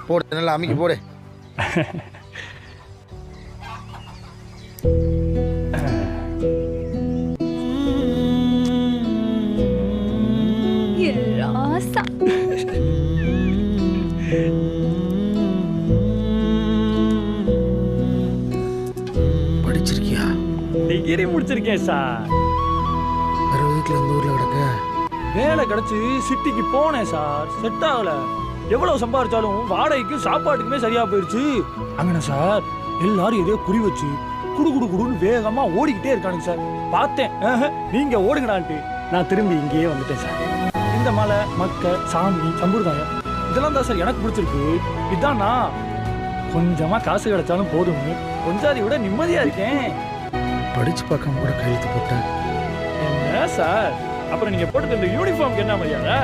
போடு, நல்லா அமைக்கி போடு. ராசா படிச்சிருக்கியா? டிகிரி முடிச்சிருக்கேன் சார். 60 கிலோ இந்த ஊர்ல கிடக்க. வேலை கிடைச்சு சிட்டிக்கு போனேன் சார். செட் ஆகல. எவ்வளவு சம்பாதிச்சாலும் வாடகைக்கு சாப்பாட்டுக்குமே சரியா போயிடுச்சு. அங்கன சார் எல்லாரும் எதையோ குறி வச்சு குடு குடு குடுன்னு வேகமா ஓடிக்கிட்டே இருக்கானுங்க சார். பார்த்தேன், நீங்க ஓடுங்கடான்ட்டு நான் திரும்பி இங்கேயே வந்துட்டேன் சார். இந்த மலை, மக்க, சாமி, சம்பிரதாயம் இதெல்லாம் தான் சார் எனக்கு பிடிச்சிருக்கு. இதான் நான் கொஞ்சமா காசு கிடைச்சாலும் போதும்னு கொஞ்சம் அதை விட நிம்மதியா இருக்கேன். படிச்சு பார்க்காம கூட கையெழுத்து போட்டேன். என்ன சார், அப்புறம் நீங்க போட்டுக்க இந்த யூனிஃபார்ம்க்கு என்ன மரியாதை?